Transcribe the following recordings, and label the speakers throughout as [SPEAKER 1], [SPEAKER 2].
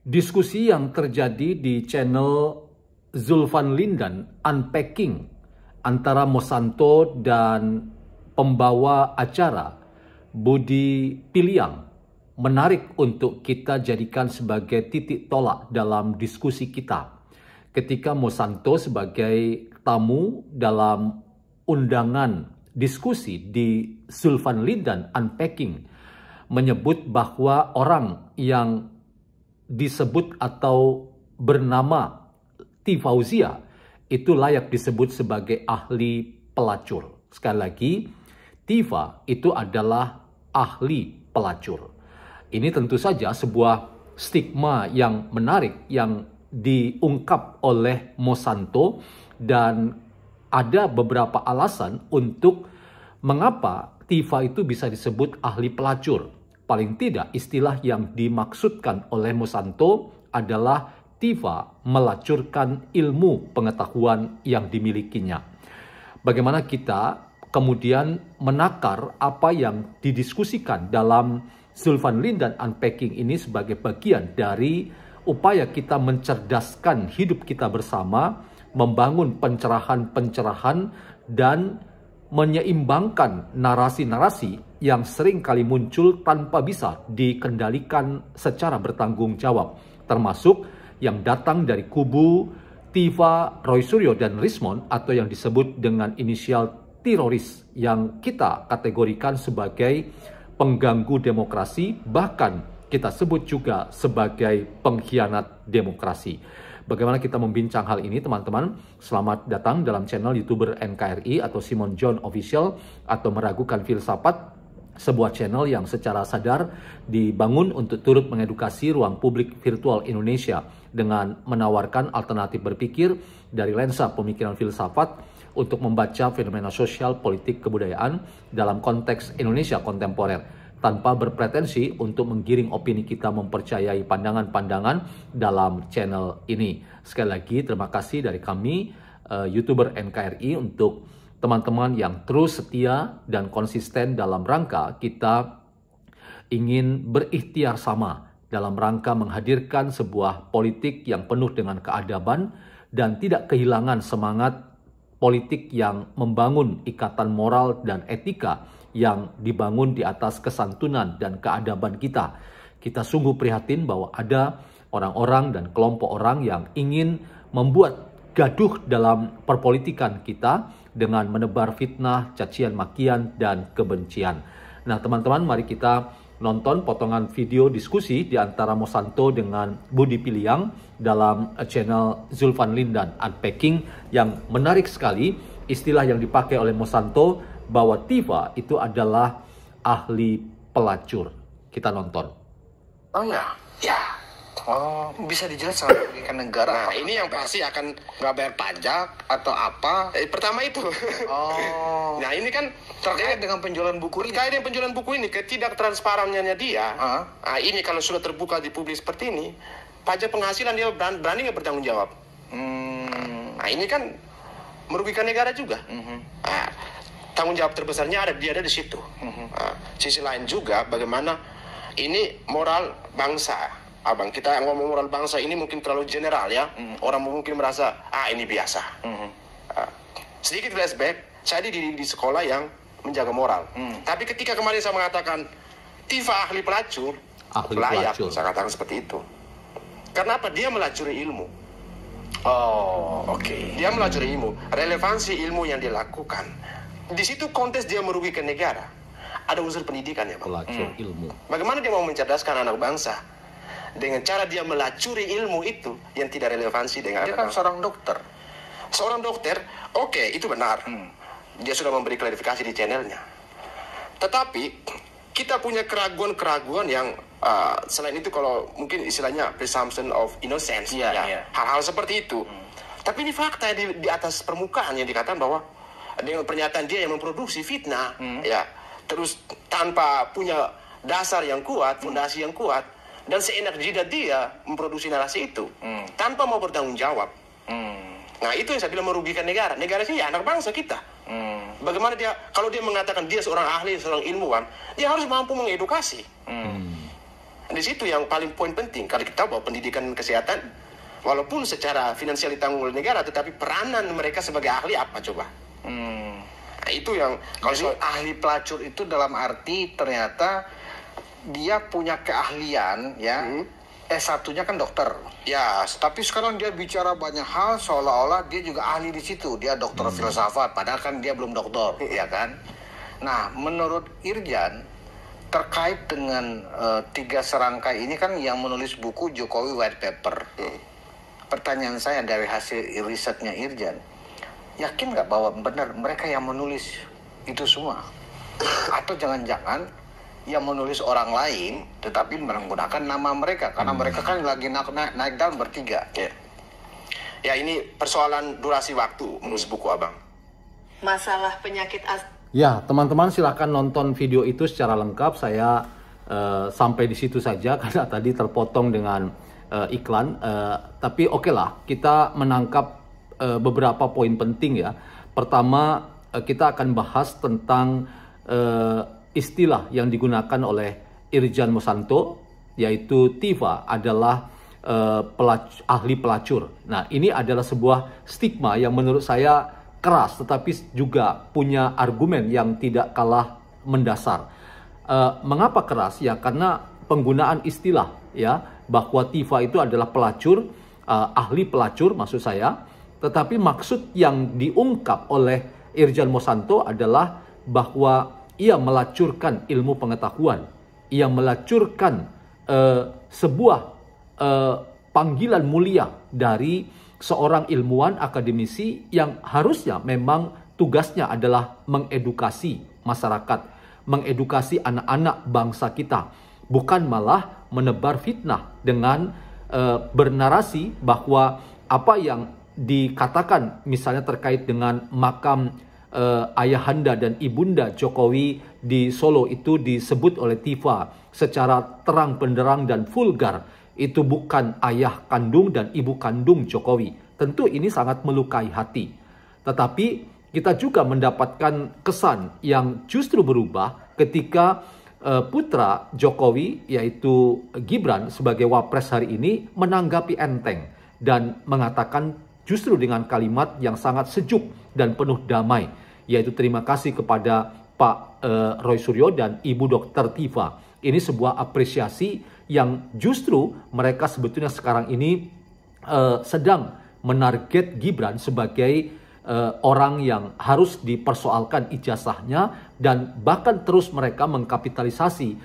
[SPEAKER 1] Diskusi yang terjadi di channel Zulfan Lindan Unpacking antara Mosanto dan pembawa acara Budi Piliang menarik untuk kita jadikan sebagai titik tolak dalam diskusi kita. Ketika Mosanto sebagai tamu dalam undangan diskusi di Zulfan Lindan Unpacking menyebut bahwa orang yang disebut atau bernama T. Fauzia itu layak disebut sebagai ahli pelacur. Sekali lagi, Tifa itu adalah ahli pelacur. Ini tentu saja sebuah stigma yang menarik yang diungkap oleh Mosanto, dan ada beberapa alasan untuk mengapa Tifa itu bisa disebut ahli pelacur. Paling tidak istilah yang dimaksudkan oleh Mosanto adalah Tifa melacurkan ilmu pengetahuan yang dimilikinya. Bagaimana kita kemudian menakar apa yang didiskusikan dalam Zulfan Lindan Unpacking ini sebagai bagian dari upaya kita mencerdaskan hidup kita bersama, membangun pencerahan-pencerahan dan menyeimbangkan narasi-narasi yang sering kali muncul tanpa bisa dikendalikan secara bertanggung jawab, termasuk yang datang dari kubu Tifa, Roy Suryo, dan Rismond atau yang disebut dengan inisial teroris yang kita kategorikan sebagai pengganggu demokrasi, bahkan kita sebut juga sebagai pengkhianat demokrasi. Bagaimana kita membincang hal ini, teman-teman? Selamat datang dalam channel YouTuber NKRI atau Simon John Official atau Meragukan Filsafat, sebuah channel yang secara sadar dibangun untuk turut mengedukasi ruang publik virtual Indonesia dengan menawarkan alternatif berpikir dari lensa pemikiran filsafat untuk membaca fenomena sosial, politik, kebudayaan dalam konteks Indonesia kontemporer, tanpa berpretensi untuk menggiring opini kita mempercayai pandangan-pandangan dalam channel ini. Sekali lagi, terima kasih dari kami, YouTuber NKRI, untuk teman-teman yang terus setia dan konsisten dalam rangka kita ingin berikhtiar sama dalam rangka menghadirkan sebuah politik yang penuh dengan keadaban dan tidak kehilangan semangat politik yang membangun ikatan moral dan etika yang dibangun di atas kesantunan dan keadaban kita. Kita sungguh prihatin bahwa ada orang-orang dan kelompok orang yang ingin membuat gaduh dalam perpolitikan kita dengan menebar fitnah, cacian makian, dan kebencian. Nah, teman-teman, mari kita nonton potongan video diskusi di antara Mosanto dengan Budi Piliang dalam channel Zulfan Lindan Unpacking yang menarik sekali. Istilah yang dipakai oleh Mosanto bahwa Tifa itu adalah ahli pelacur. Kita nonton.
[SPEAKER 2] Oh ya,
[SPEAKER 3] Ya,
[SPEAKER 2] oh bisa dijelaskan merugikan negara.
[SPEAKER 3] nah ini yang pasti akan nggak bayar pajak atau apa. Pertama itu.
[SPEAKER 2] Oh,
[SPEAKER 3] Nah ini kan
[SPEAKER 2] terkait dengan penjualan buku ini.
[SPEAKER 3] terkait dengan penjualan buku ini, ketidaktransparannya dia.
[SPEAKER 2] Ah.
[SPEAKER 3] Nah, ini kalau sudah terbuka di publik seperti ini, pajak penghasilan dia berani nggak bertanggung jawab. Nah ini kan merugikan negara juga. Nah, tanggung jawab terbesarnya dia ada di situ. Nah, sisi lain juga bagaimana ini moral bangsa. Abang, kita ngomong moral bangsa ini mungkin terlalu general ya. Orang mungkin merasa ini biasa. Sedikit flashback, saya di sekolah yang menjaga moral. Tapi ketika kemarin saya mengatakan Tifa ahli pelacur, layak saya katakan seperti itu. Karena apa? Dia melacuri ilmu.
[SPEAKER 2] Oh, oke.
[SPEAKER 3] Dia melacuri ilmu, relevansi ilmu yang dilakukan. Di situ kontes dia merugikan negara. Ada unsur pendidikan ya, Bang.
[SPEAKER 1] Pelacur ilmu.
[SPEAKER 3] Bagaimana dia mau mencerdaskan anak bangsa dengan cara dia melacuri ilmu itu yang tidak relevansi dengan
[SPEAKER 2] Dia
[SPEAKER 3] anak
[SPEAKER 2] kan
[SPEAKER 3] bangsa.
[SPEAKER 2] seorang dokter.
[SPEAKER 3] Seorang dokter, oke, itu benar. Dia sudah memberi klarifikasi di channelnya. Tetapi kita punya keraguan-keraguan yang selain itu, kalau mungkin istilahnya presumption of innocence,
[SPEAKER 2] Iya,
[SPEAKER 3] ya,
[SPEAKER 2] iya.
[SPEAKER 3] hal-hal seperti itu. Tapi ini fakta di atas permukaan yang dikatakan bahwa dengan pernyataan dia yang memproduksi fitnah, ya, terus tanpa punya dasar yang kuat, fondasi yang kuat, dan seenak jidat dia memproduksi narasi itu tanpa mau bertanggung jawab. Nah itu yang saya bilang merugikan negara. Negara sih ya anak bangsa kita. Bagaimana dia, kalau dia mengatakan dia seorang ahli, seorang ilmuwan, dia harus mampu mengedukasi. Di situ yang paling poin penting. Kalau kita tahu bahwa pendidikan dan kesehatan, walaupun secara finansial ditanggung oleh negara, tetapi peranan mereka sebagai ahli apa coba? Nah, itu yang kalau
[SPEAKER 2] Jadi ahli pelacur itu dalam arti ternyata dia punya keahlian ya. S1-nya kan dokter.
[SPEAKER 3] ya
[SPEAKER 2] Tapi sekarang dia bicara banyak hal seolah-olah dia juga ahli di situ. Dia dokter filsafat, padahal kan dia belum dokter, ya kan? Nah, menurut Irjan, terkait dengan 3 serangkai ini kan yang menulis buku Jokowi White Paper. Pertanyaan saya dari hasil risetnya Irjan, yakin nggak bahwa benar mereka yang menulis itu semua? Atau jangan-jangan yang menulis orang lain tetapi menggunakan nama mereka karena mereka kan lagi naik daun bertiga.
[SPEAKER 3] ya ini persoalan durasi waktu menulis buku abang.
[SPEAKER 4] Masalah penyakit
[SPEAKER 1] Ya, teman-teman silahkan nonton video itu secara lengkap. Saya sampai di situ saja karena tadi terpotong dengan iklan. Tapi oke lah, kita menangkap beberapa poin penting ya. Pertama, kita akan bahas tentang istilah yang digunakan oleh Irjan Mosanto, yaitu Tiva adalah ahli pelacur. Nah, ini adalah sebuah stigma yang menurut saya keras, tetapi juga punya argumen yang tidak kalah mendasar. Mengapa keras? Ya, karena penggunaan istilah ya bahwa Tiva itu adalah pelacur, ahli pelacur maksud saya. Tetapi maksud yang diungkap oleh Irjan Mosanto adalah bahwa ia melacurkan ilmu pengetahuan, ia melacurkan sebuah panggilan mulia dari seorang ilmuwan akademisi yang harusnya memang tugasnya adalah mengedukasi masyarakat, mengedukasi anak-anak bangsa kita, bukan malah menebar fitnah dengan bernarasi bahwa apa yang dikatakan misalnya terkait dengan makam ayahanda dan ibunda Jokowi di Solo itu disebut oleh Tiva secara terang benderang dan vulgar. Itu bukan ayah kandung dan ibu kandung Jokowi. Tentu ini sangat melukai hati. Tetapi kita juga mendapatkan kesan yang justru berubah ketika putra Jokowi yaitu Gibran sebagai wapres hari ini menanggapi enteng dan mengatakan justru dengan kalimat yang sangat sejuk dan penuh damai, yaitu terima kasih kepada Pak Roy Suryo dan Ibu Dr. Tiva. Ini sebuah apresiasi yang justru mereka sebetulnya sekarang ini sedang menarget Gibran sebagai orang yang harus dipersoalkan ijazahnya, dan bahkan terus mereka mengkapitalisasi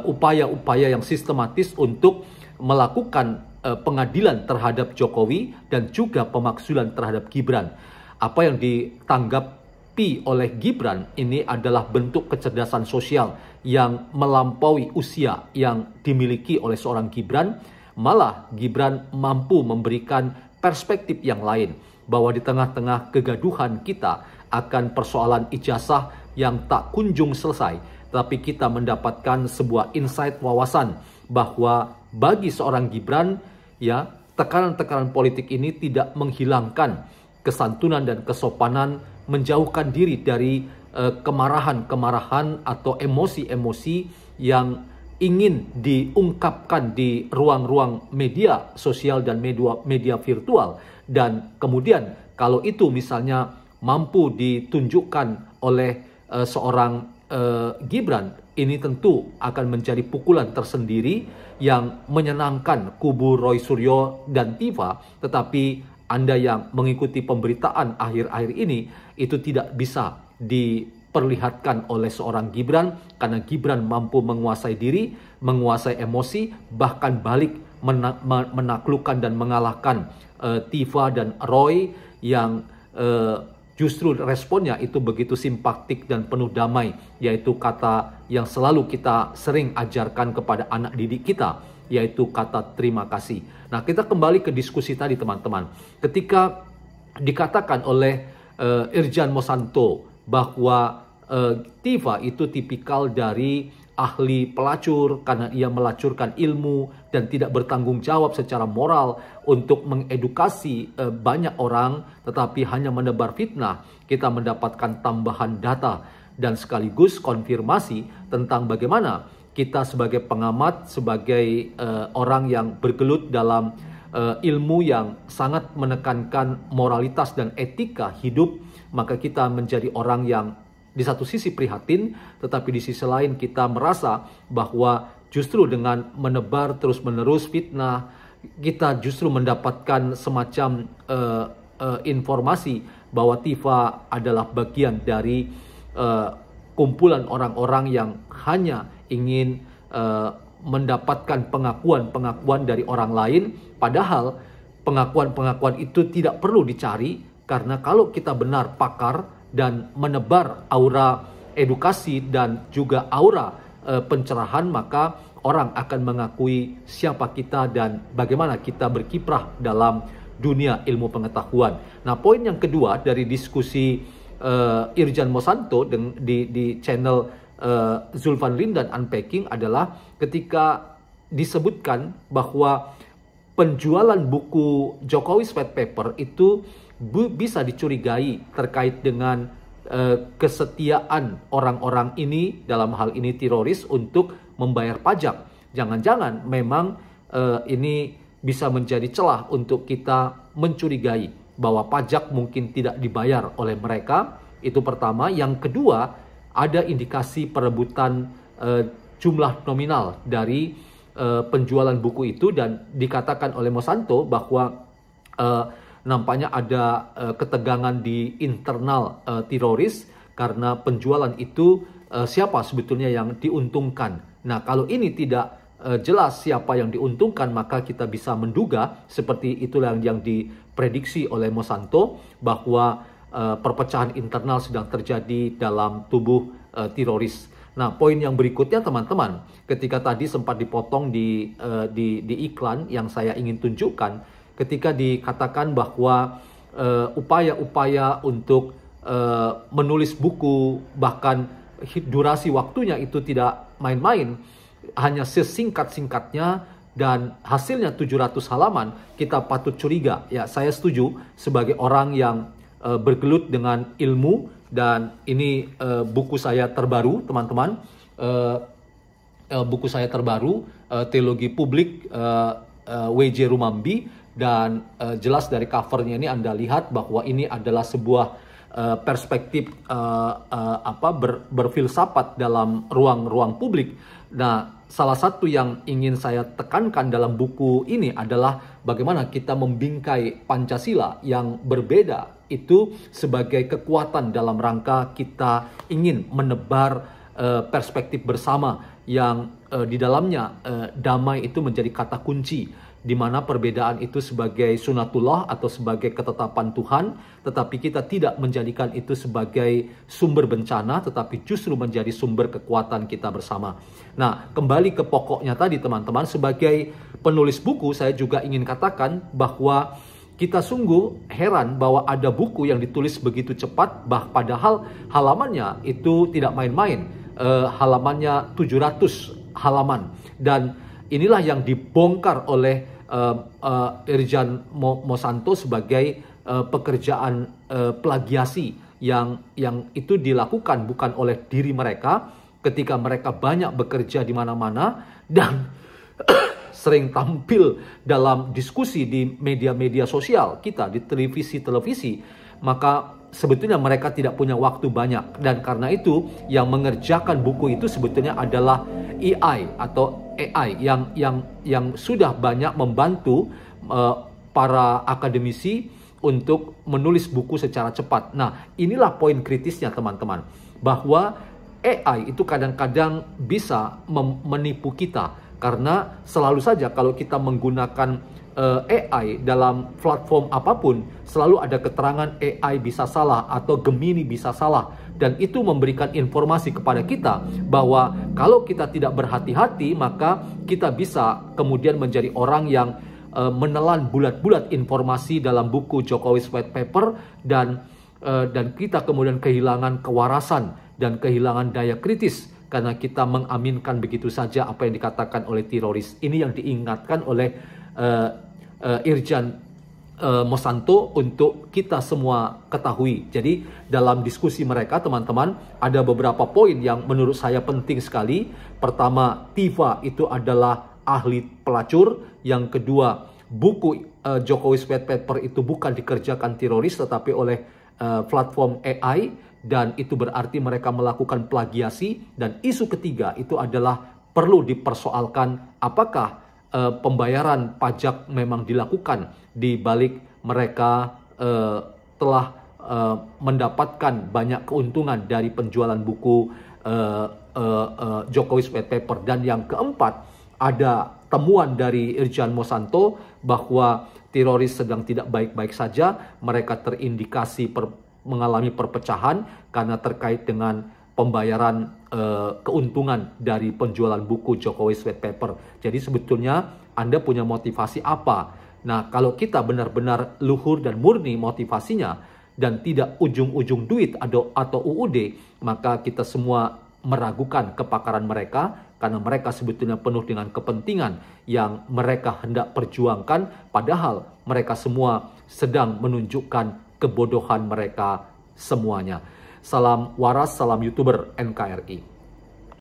[SPEAKER 1] upaya-upaya yang sistematis untuk melakukan pengadilan terhadap Jokowi dan juga pemakzulan terhadap Gibran. Apa yang ditanggapi oleh Gibran ini adalah bentuk kecerdasan sosial yang melampaui usia yang dimiliki oleh seorang Gibran. Malah Gibran mampu memberikan perspektif yang lain, bahwa di tengah-tengah kegaduhan kita akan persoalan ijazah yang tak kunjung selesai, tapi kita mendapatkan sebuah insight wawasan bahwa bagi seorang Gibran, ya, tekanan-tekanan politik ini tidak menghilangkan kesantunan dan kesopanan, menjauhkan diri dari kemarahan-kemarahan atau emosi-emosi yang ingin diungkapkan di ruang-ruang media sosial dan media virtual. Dan kemudian kalau itu misalnya mampu ditunjukkan oleh seorang Gibran, ini tentu akan menjadi pukulan tersendiri yang menyenangkan kubu Roy Suryo dan Tiva. Tetapi Anda yang mengikuti pemberitaan akhir-akhir ini, itu tidak bisa diperlihatkan oleh seorang Gibran, karena Gibran mampu menguasai diri, menguasai emosi, bahkan balik menaklukkan dan mengalahkan Tiva dan Roy yang justru responnya itu begitu simpatik dan penuh damai, yaitu kata yang selalu kita sering ajarkan kepada anak didik kita, yaitu kata terima kasih. Nah, kita kembali ke diskusi tadi teman-teman. Ketika dikatakan oleh Irjan Mosanto bahwa Tiva itu tipikal dari ahli pelacur karena ia melacurkan ilmu dan tidak bertanggung jawab secara moral untuk mengedukasi banyak orang, tetapi hanya menebar fitnah, kita mendapatkan tambahan data dan sekaligus konfirmasi tentang bagaimana kita sebagai pengamat, sebagai orang yang bergelut dalam ilmu yang sangat menekankan moralitas dan etika hidup, maka kita menjadi orang yang di satu sisi prihatin, tetapi di sisi lain kita merasa bahwa justru dengan menebar terus-menerus fitnah, kita justru mendapatkan semacam informasi bahwa Tifa adalah bagian dari kumpulan orang-orang yang hanya ingin mendapatkan pengakuan-pengakuan dari orang lain, padahal pengakuan-pengakuan itu tidak perlu dicari, karena kalau kita benar pakar dan menebar aura edukasi dan juga aura pencerahan, maka orang akan mengakui siapa kita dan bagaimana kita berkiprah dalam dunia ilmu pengetahuan. Nah, poin yang kedua dari diskusi Irjan Mosanto di channel Zulfan Lindan Unpacking adalah ketika disebutkan bahwa penjualan buku Jokowi's White Paper itu bisa dicurigai terkait dengan kesetiaan orang-orang ini, dalam hal ini teroris, untuk membayar pajak. Jangan-jangan memang ini bisa menjadi celah untuk kita mencurigai bahwa pajak mungkin tidak dibayar oleh mereka. Itu pertama. Yang kedua, ada indikasi perebutan jumlah nominal dari penjualan buku itu, dan dikatakan oleh Mosanto bahwa nampaknya ada ketegangan di internal teroris karena penjualan itu siapa sebetulnya yang diuntungkan. Nah, kalau ini tidak jelas siapa yang diuntungkan, maka kita bisa menduga seperti itulah yang diprediksi oleh Mosanto, bahwa perpecahan internal sedang terjadi dalam tubuh teroris. Nah, poin yang berikutnya teman-teman, ketika tadi sempat dipotong di iklan yang saya ingin tunjukkan, ketika dikatakan bahwa upaya-upaya untuk menulis buku, bahkan durasi waktunya itu tidak main-main, hanya sesingkat-singkatnya dan hasilnya 700 halaman, kita patut curiga. Ya, saya setuju sebagai orang yang bergelut dengan ilmu, dan ini buku saya terbaru, teman-teman. Buku saya terbaru, Teologi Publik W.J. Rumambi, dan jelas dari covernya ini Anda lihat bahwa ini adalah sebuah perspektif berfilsafat dalam ruang-ruang publik. Nah, salah satu yang ingin saya tekankan dalam buku ini adalah bagaimana kita membingkai Pancasila yang berbeda itu sebagai kekuatan dalam rangka kita ingin menebar perspektif bersama yang di dalamnya damai itu menjadi kata kunci, di mana perbedaan itu sebagai sunatullah atau sebagai ketetapan Tuhan, tetapi kita tidak menjadikan itu sebagai sumber bencana, tetapi justru menjadi sumber kekuatan kita bersama. Nah, kembali ke pokoknya tadi teman-teman, sebagai penulis buku saya juga ingin katakan bahwa kita sungguh heran bahwa ada buku yang ditulis begitu cepat, padahal halamannya itu tidak main-main, halamannya 700 halaman, dan inilah yang dibongkar oleh Irjan Mosanto sebagai pekerjaan plagiasi yang itu dilakukan bukan oleh diri mereka ketika mereka banyak bekerja di mana-mana dan sering tampil dalam diskusi di media-media sosial kita, di televisi, maka sebetulnya mereka tidak punya waktu banyak, dan karena itu yang mengerjakan buku itu sebetulnya adalah AI yang sudah banyak membantu para akademisi untuk menulis buku secara cepat. Nah, inilah poin kritisnya teman-teman, bahwa AI itu kadang-kadang bisa menipu kita, karena selalu saja kalau kita menggunakan AI dalam platform apapun, selalu ada keterangan AI bisa salah atau Gemini bisa salah, dan itu memberikan informasi kepada kita bahwa kalau kita tidak berhati-hati, maka kita bisa kemudian menjadi orang yang menelan bulat-bulat informasi dalam buku Jokowi's White Paper, dan kita kemudian kehilangan kewarasan dan kehilangan daya kritis karena kita mengaminkan begitu saja apa yang dikatakan oleh teroris. Ini yang diingatkan oleh Irjan Monsanto untuk kita semua ketahui. Jadi dalam diskusi mereka teman-teman ada beberapa poin yang menurut saya penting sekali. Pertama, Tiva itu adalah ahli pelacur. Yang kedua, buku Jokowi's White Paper itu bukan dikerjakan teroris tetapi oleh platform AI, dan itu berarti mereka melakukan plagiasi. Dan isu ketiga itu adalah perlu dipersoalkan apakah pembayaran pajak memang dilakukan di balik mereka telah mendapatkan banyak keuntungan dari penjualan buku Jokowi's White Paper. Dan yang keempat, ada temuan dari Irjen Monsanto bahwa teroris sedang tidak baik-baik saja. Mereka terindikasi mengalami perpecahan karena terkait dengan pembayaran keuntungan dari penjualan buku Jokowi's White Paper. Jadi sebetulnya Anda punya motivasi apa? Nah, kalau kita benar-benar luhur dan murni motivasinya dan tidak ujung-ujung duit atau UUD, maka kita semua meragukan kepakaran mereka karena mereka sebetulnya penuh dengan kepentingan yang mereka hendak perjuangkan, padahal mereka semua sedang menunjukkan kebodohan mereka semuanya. Salam waras, salam YouTuber NKRI.